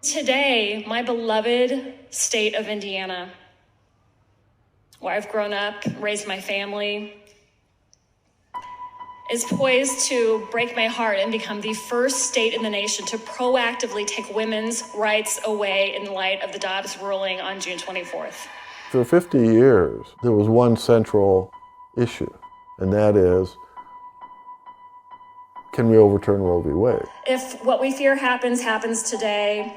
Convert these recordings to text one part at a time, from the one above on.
Today, my beloved state of Indiana, where I've grown up, raised my family, is poised to break my heart and become the first state in the nation to proactively take women's rights away in light of the Dobbs ruling on June 24th. For 50 years, there was one central issue, and that is, can we overturn Roe v. Wade? If what we fear happens today,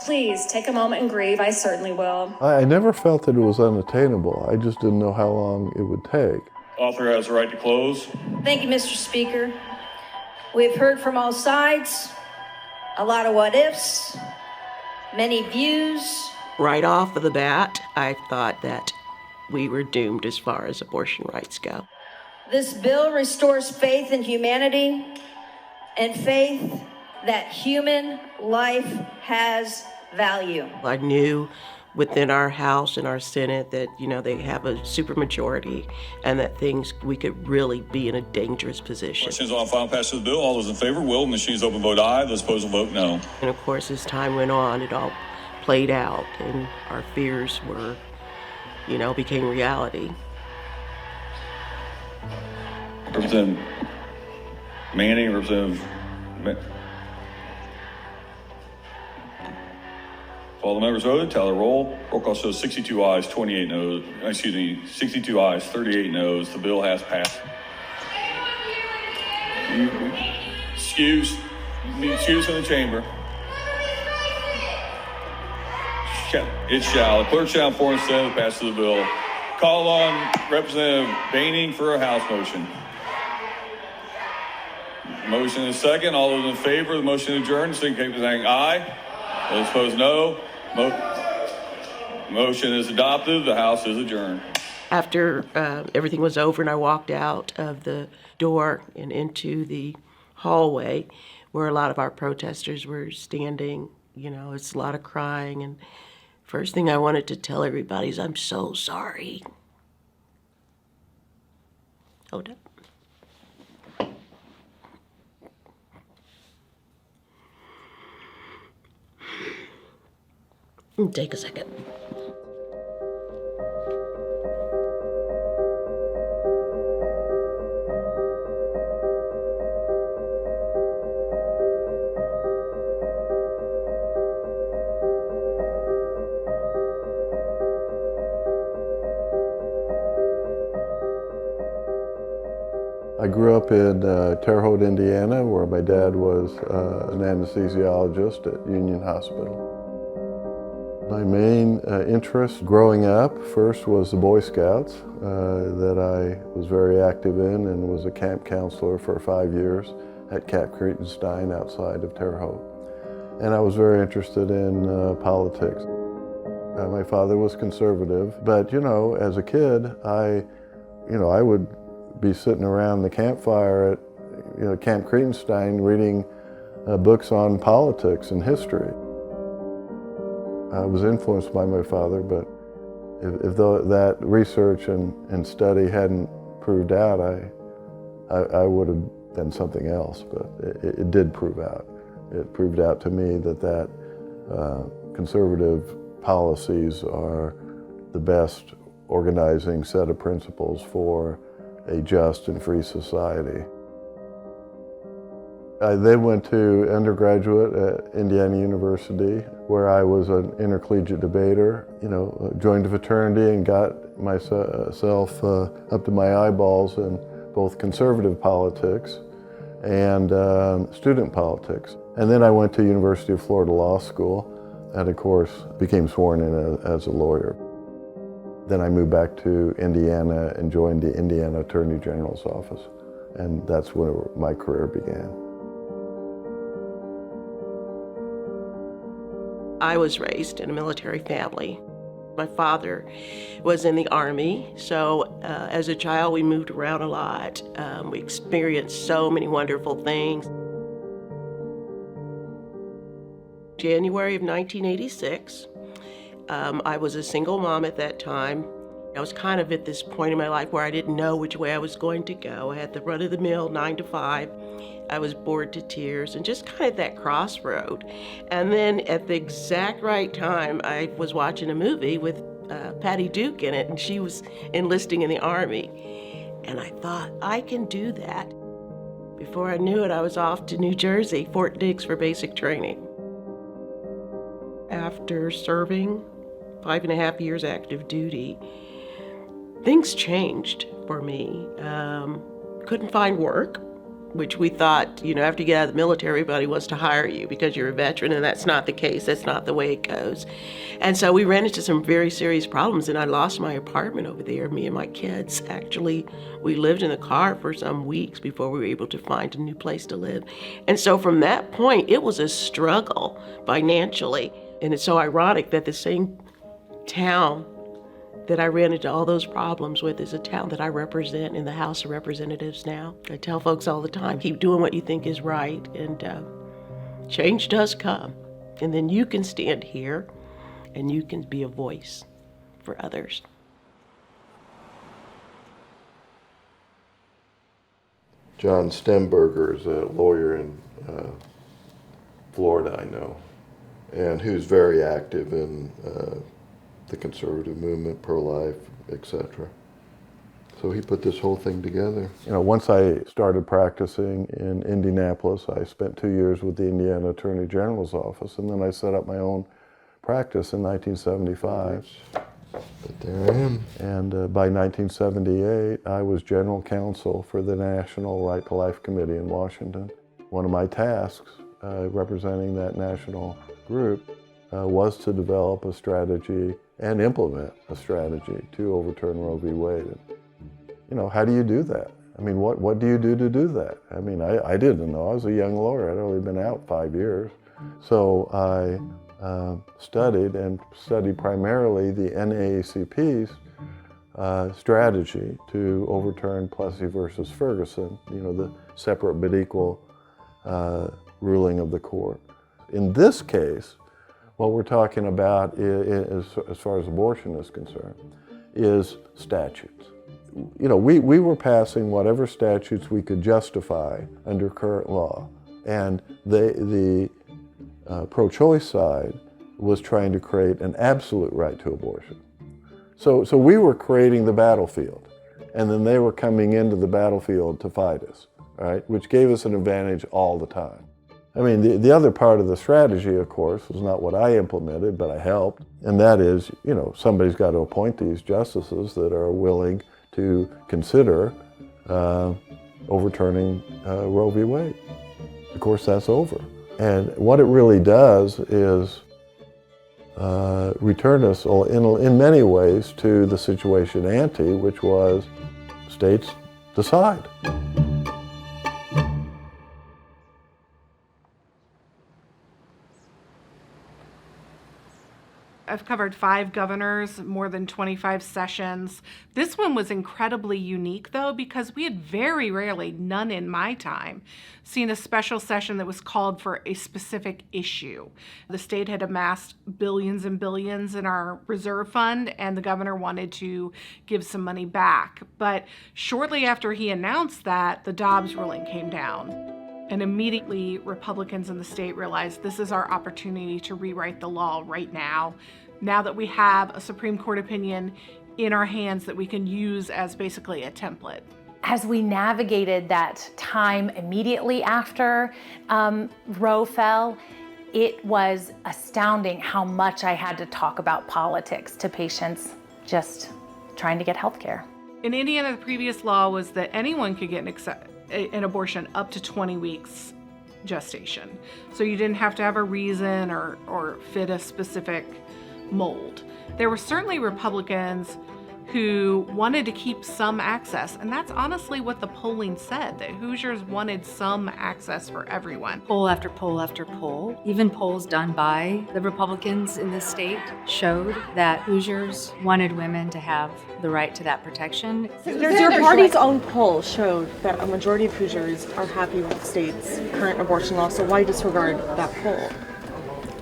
please take a moment and grieve. I certainly will. I never felt that it was unattainable. I just didn't know how long it would take. Author has the right to close. Thank you, Mr. Speaker. We've heard from all sides, a lot of what ifs, many views. Right off of the bat, I thought that we were doomed as far as abortion rights go. This bill restores faith in humanity and faith that human life has value. I knew within our House and our Senate that, they have a supermajority and that we could really be in a dangerous position. Questions on final passage of the bill. All those in favor will. Machines open, vote aye. Those opposed will vote no. And of course, as time went on, it all played out and our fears were, became reality. Representative Manning, Representative all the members voted. Tally the roll. Roll call shows 62 ayes, 28 noes. 62 ayes, 38 noes. The bill has passed. Excuse in the chamber. It shall. The clerk shall inform the Senate of the passage of the bill. Call on Representative Manning for a House motion. Motion is second. All those in favor of the motion adjourned, indicate by saying aye. Those opposed, no. Motion is adopted. The House is adjourned. After everything was over and I walked out of the door and into the hallway where a lot of our protesters were standing, it's a lot of crying. And first thing I wanted to tell everybody is I'm so sorry. Hold up. Take a second. I grew up in Terre Haute, Indiana, where my dad was an anesthesiologist at Union Hospital. My main interest growing up first was the Boy Scouts that I was very active in and was a camp counselor for 5 years at Cap Cretenstein outside of Terre Haute. And I was very interested in politics. My father was conservative, but as a kid, I would be sitting around the campfire at Camp Cretenstein reading books on politics and history. I was influenced by my father, but if that research and study hadn't proved out, I would have done something else, but it did prove out. It proved out to me that conservative policies are the best organizing set of principles for a just and free society. I then went to undergraduate at Indiana University, where I was an intercollegiate debater. Joined a fraternity and got myself up to my eyeballs in both conservative politics and student politics. And then I went to University of Florida Law School and, of course, became sworn in as a lawyer. Then I moved back to Indiana and joined the Indiana Attorney General's office. And that's where my career began. I was raised in a military family. My father was in the Army, so as a child we moved around a lot. We experienced so many wonderful things. January of 1986, I was a single mom at that time. I was kind of at this point in my life where I didn't know which way I was going to go. I had the run-of-the-mill 9 to 5 I was bored to tears and just kind of at that crossroad. And then at the exact right time, I was watching a movie with Patty Duke in it, and she was enlisting in the Army. And I thought, I can do that. Before I knew it, I was off to New Jersey, Fort Dix, for basic training. After serving 5.5 years active duty, things changed for me. Couldn't find work, which we thought, after you get out of the military, everybody wants to hire you because you're a veteran, and that's not the case. That's not the way it goes. And so we ran into some very serious problems, and I lost my apartment over there. Me and my kids, actually, we lived in the car for some weeks before we were able to find a new place to live. And so from that point, it was a struggle financially. And it's so ironic that the same town that I ran into all those problems with is a town that I represent in the House of Representatives now. I tell folks all the time, keep doing what you think is right, and change does come. And then you can stand here and you can be a voice for others. John Stemberger is a lawyer in Florida, I know, and who's very active in the conservative movement, pro-life, etc. So he put this whole thing together. Once I started practicing in Indianapolis, I spent 2 years with the Indiana Attorney General's office, and then I set up my own practice in 1975. But there I am. And by 1978, I was general counsel for the National Right to Life Committee in Washington. One of my tasks, representing that national group, was to develop a strategy and implement a strategy to overturn Roe v. Wade. How do you do that? What do you do to do that? I didn't know. I was a young lawyer. I'd only been out 5 years. So I studied primarily the NAACP's strategy to overturn Plessy versus Ferguson, the separate but equal ruling of the court. In this case, what we're talking about is, as far as abortion is concerned, is statutes. We were passing whatever statutes we could justify under current law, and the pro-choice side was trying to create an absolute right to abortion. So we were creating the battlefield, and then they were coming into the battlefield to fight us, right? Which gave us an advantage all the time. The other part of the strategy, of course, was not what I implemented, but I helped, and that is, somebody's got to appoint these justices that are willing to consider overturning Roe v. Wade. Of course, that's over. And what it really does is return us in many ways to the situation ante, which was states decide. I've covered 5 governors, more than 25 sessions. This one was incredibly unique, though, because we had very rarely, none in my time, seen a special session that was called for a specific issue. The state had amassed billions and billions in our reserve fund, and the governor wanted to give some money back. But shortly after he announced that, the Dobbs ruling came down. And immediately, Republicans in the state realized this is our opportunity to rewrite the law right now that we have a Supreme Court opinion in our hands that we can use as basically a template. As we navigated that time immediately after Roe fell, it was astounding how much I had to talk about politics to patients just trying to get health care. In Indiana, the previous law was that anyone could get an abortion up to 20 weeks gestation. So you didn't have to have a reason or fit a specific mold. There were certainly Republicans who wanted to keep some access, and that's honestly what the polling said, that Hoosiers wanted some access for everyone. Poll after poll after poll, even polls done by the Republicans in the state, showed that Hoosiers wanted women to have the right to that protection. Your party's own poll showed that a majority of Hoosiers are happy with the state's current abortion law, so why disregard that poll?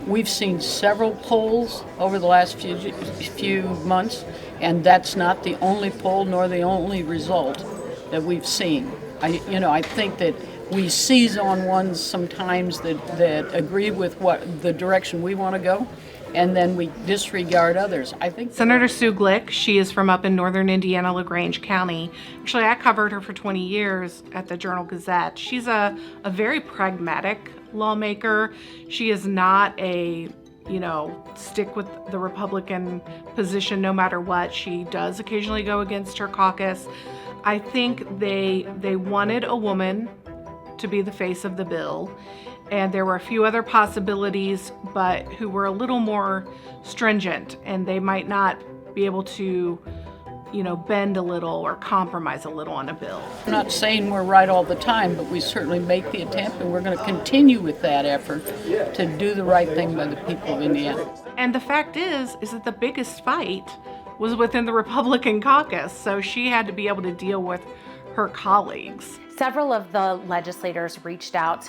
We've seen several polls over the last few months, and that's not the only poll nor the only result that we've seen. I think that we seize on ones sometimes that agree with what the direction we want to go, and then we disregard others. I think Senator Sue Glick, she is from up in northern Indiana, LaGrange County. Actually, I covered her for 20 years at the Journal-Gazette. She's a very pragmatic lawmaker. She is not a, stick with the Republican position no matter what. She does occasionally go against her caucus. I think they wanted a woman to be the face of the bill. And there were a few other possibilities, but who were a little more stringent, and they might not be able to, bend a little or compromise a little on a bill. I'm not saying we're right all the time, but we certainly make the attempt, and we're going to continue with that effort to do the right thing by the people of Indiana. And the fact is that the biggest fight was within the Republican caucus, so she had to be able to deal with her colleagues. Several of the legislators reached out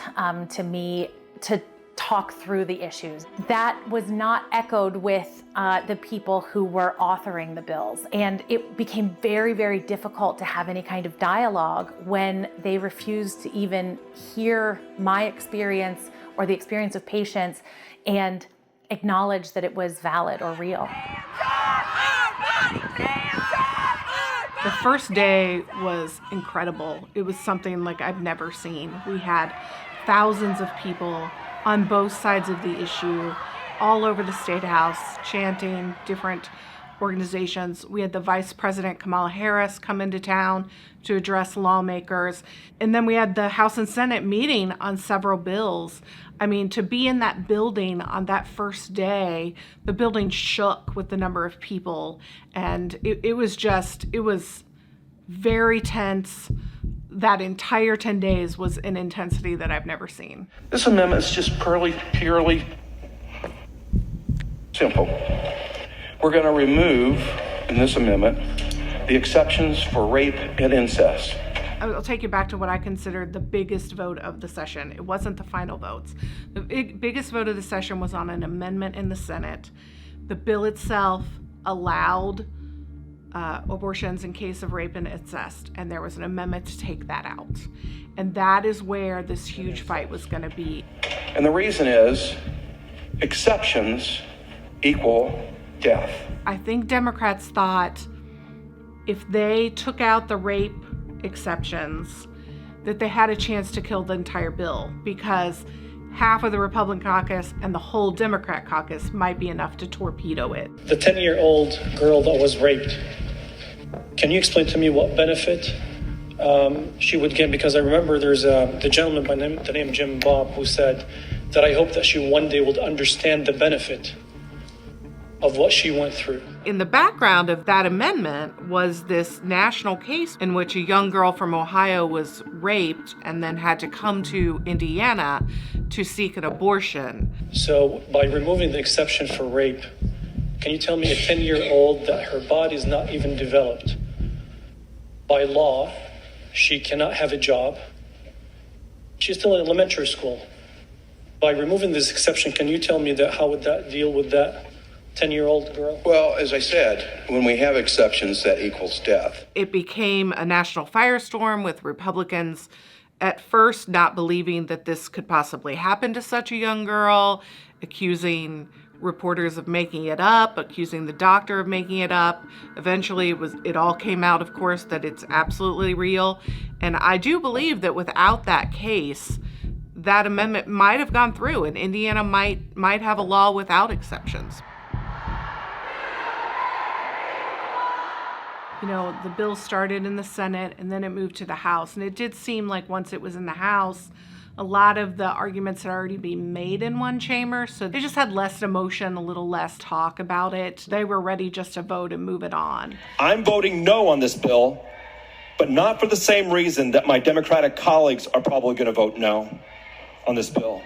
to me to talk through the issues. That was not echoed with the people who were authoring the bills. And it became very, very difficult to have any kind of dialogue when they refused to even hear my experience or the experience of patients and acknowledge that it was valid or real. The first day was incredible. It was something like I've never seen. We had thousands of people on both sides of the issue, all over the State House, chanting different organizations. We had the Vice President Kamala Harris come into town to address lawmakers. And then we had the House and Senate meeting on several bills. I mean, to be in that building on that first day, the building shook with the number of people. And it was very tense. That entire 10 days was an intensity that I've never seen. This amendment is just purely simple. We're going to remove, in this amendment, the exceptions for rape and incest. I'll take you back to what I considered the biggest vote of the session. It wasn't the final votes. The biggest vote of the session was on an amendment in the Senate. The bill itself allowed abortions in case of rape and incest, and there was an amendment to take that out. And that is where this huge fight was going to be. And the reason is exceptions equal death. I think Democrats thought if they took out the rape exceptions, that they had a chance to kill the entire bill, because half of the Republican caucus and the whole Democrat caucus might be enough to torpedo it. The 10-year-old girl that was raped, can you explain to me what benefit she would get? Because I remember there's the gentleman by the name Jim Bob who said that I hope that she one day would understand the benefit of what she went through. In the background of that amendment was this national case in which a young girl from Ohio was raped and then had to come to Indiana to seek an abortion. So by removing the exception for rape, can you tell me a 10-year-old that her body is not even developed? By law, she cannot have a job. She's still in elementary school. By removing this exception, can you tell me that how would that deal with that 10-year-old girl? Well, as I said, when we have exceptions, that equals death. It became a national firestorm with Republicans at first not believing that this could possibly happen to such a young girl, accusing reporters of making it up, accusing the doctor of making it up. Eventually it all came out, of course, that it's absolutely real. And I do believe that without that case, that amendment might have gone through and Indiana might have a law without exceptions. You know, the bill started in the Senate and then it moved to the House. And it did seem like once it was in the House, a lot of the arguments had already been made in one chamber. So they just had less emotion, a little less talk about it. They were ready just to vote and move it on. I'm voting no on this bill, but not for the same reason that my Democratic colleagues are probably going to vote no on this bill.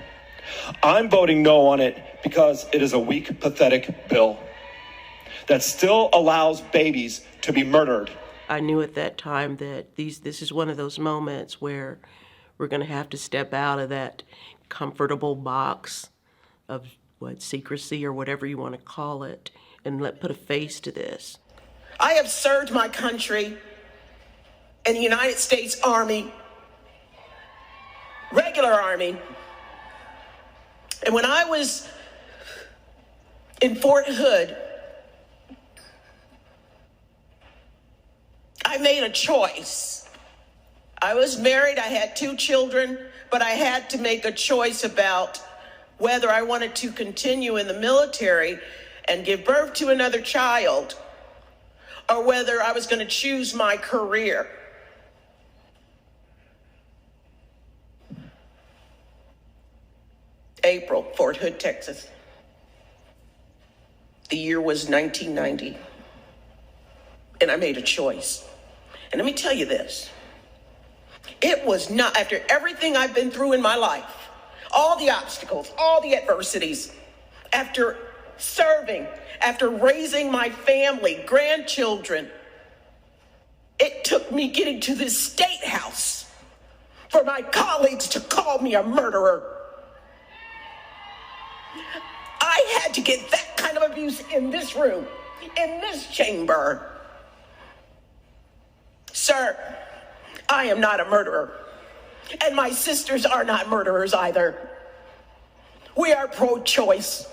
I'm voting no on it because it is a weak, pathetic bill that still allows babies to be murdered. I knew at that time that this is one of those moments where we're going to have to step out of that comfortable box of secrecy or whatever you want to call it and put a face to this. I have served my country in the United States Army regular Army. And when I was in Fort Hood, I made a choice. I was married, I had 2 children, but I had to make a choice about whether I wanted to continue in the military and give birth to another child, or whether I was going to choose my career. April, Fort Hood, Texas. The year was 1990. And I made a choice. And let me tell you this. It was not, after everything I've been through in my life, all the obstacles, all the adversities, after serving, after raising my family, grandchildren, it took me getting to this state house for my colleagues to call me a murderer. I had to get that kind of abuse in this room, in this chamber. Sir, I am not a murderer, and my sisters are not murderers either. We are pro-choice.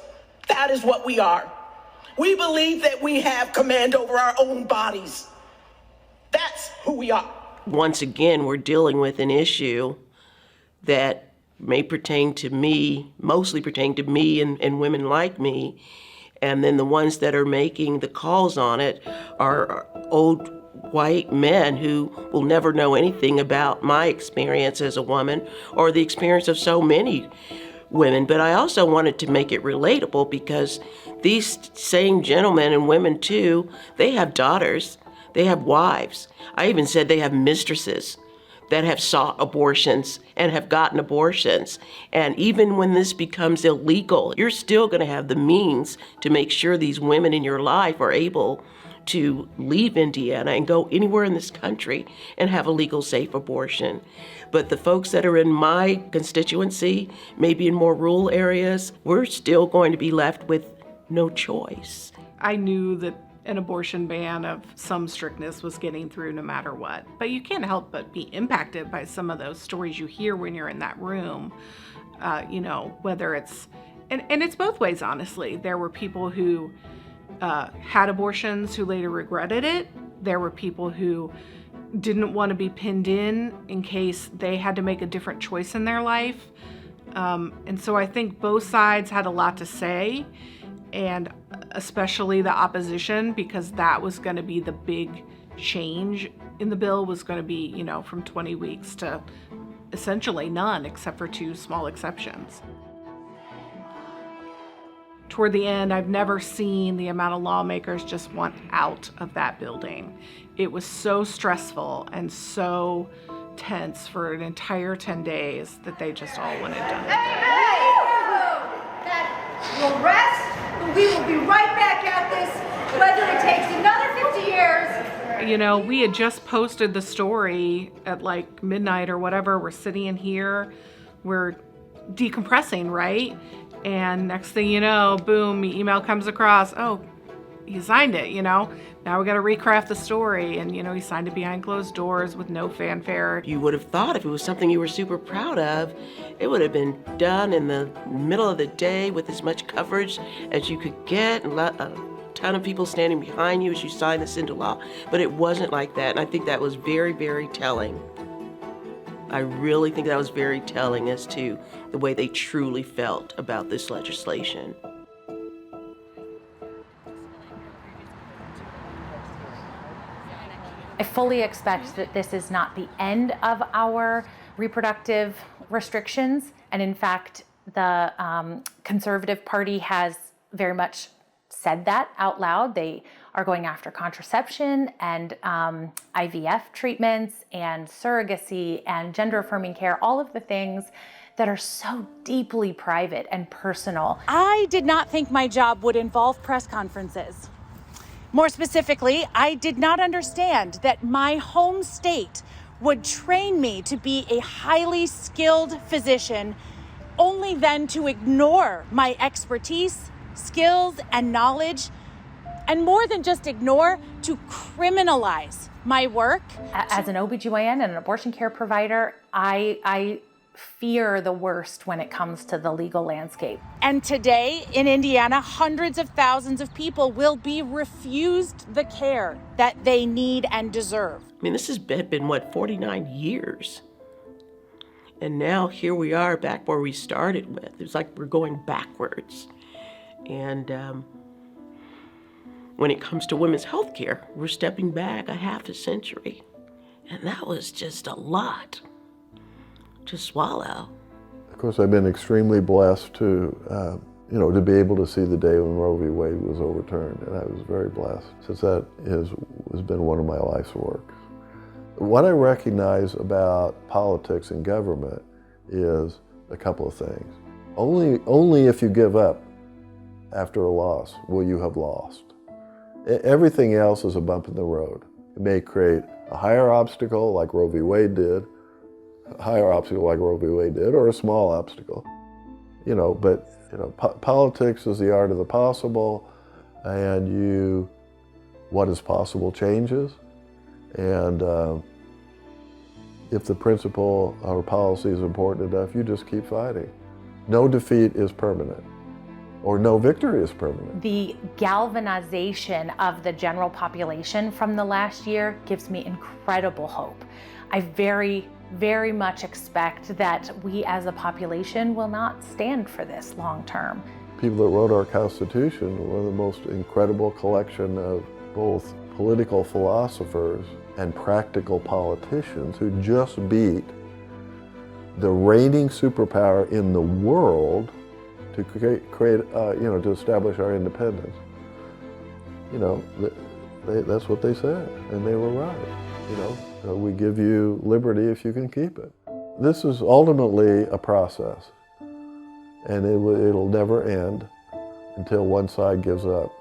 That is what we are. We believe that we have command over our own bodies. That's who we are. Once again, we're dealing with an issue that may pertain to me, mostly pertain to me and women like me. And then the ones that are making the calls on it are old white men who will never know anything about my experience as a woman or the experience of so many women. But I also wanted to make it relatable because these same gentlemen and women too, they have daughters, they have wives. I even said they have mistresses that have sought abortions and have gotten abortions. And even when this becomes illegal, you're still going to have the means to make sure these women in your life are able to leave Indiana and go anywhere in this country and have a legal, safe abortion. But the folks that are in my constituency, maybe in more rural areas, we're still going to be left with no choice. I knew that an abortion ban of some strictness was getting through no matter what. But you can't help but be impacted by some of those stories you hear when you're in that room. Whether it's, and it's both ways, honestly. There were people who had abortions who later regretted it. There were people who didn't want to be pinned in case they had to make a different choice in their life. And so I think both sides had a lot to say, and especially the opposition, because that was going to be the big change in the bill, was going to be, from 20 weeks to essentially none, except for 2 small exceptions. Toward the end, I've never seen the amount of lawmakers just want out of that building. It was so stressful and so tense for an entire 10 days that they just all wanted done. That will rest. We will be right back at this, whether it takes another 50 years. We had just posted the story at like midnight or whatever. We're sitting in here, we're decompressing, right? And next thing you know, boom, the email comes across. Oh, he signed it, Now we got to recraft the story. And, he signed it behind closed doors with no fanfare. You would have thought if it was something you were super proud of, it would have been done in the middle of the day with as much coverage as you could get, and a ton of people standing behind you as you signed this into law. But it wasn't like that. And I think that was very, very telling. I really think that was very telling as to the way they truly felt about this legislation. I fully expect that this is not the end of our reproductive restrictions. And in fact, the Conservative Party has very much said that out loud. They are going after contraception and IVF treatments and surrogacy and gender-affirming care, all of the things that are so deeply private and personal. I did not think my job would involve press conferences. More specifically, I did not understand that my home state would train me to be a highly skilled physician, only then to ignore my expertise, skills, and knowledge, and more than just ignore, to criminalize my work. As an OBGYN and an abortion care provider, I fear the worst when it comes to the legal landscape. And today in Indiana, hundreds of thousands of people will be refused the care that they need and deserve. I mean, this has been 49 years? And now here we are back where we started with. It's like we're going backwards. And when it comes to women's health care, we're stepping back a half a century. And that was just a lot to swallow. Of course, I've been extremely blessed to, to be able to see the day when Roe v. Wade was overturned, and I was very blessed, since that has been one of my life's works. What I recognize about politics and government is a couple of things. Only if you give up after a loss will you have lost. Everything else is a bump in the road. It may create a higher obstacle like Roe v. Wade did, or a small obstacle. But politics is the art of the possible, and what is possible changes. And if the principle or policy is important enough, you just keep fighting. No defeat is permanent, or no victory is permanent. The galvanization of the general population from the last year gives me incredible hope. I very, very much expect that we as a population will not stand for this long term. People that wrote our Constitution were one of the most incredible collection of both political philosophers and practical politicians who just beat the reigning superpower in the world to to establish our independence. That's what they said, and they were right. We give you liberty if you can keep it. This is ultimately a process, and it'll never end until one side gives up.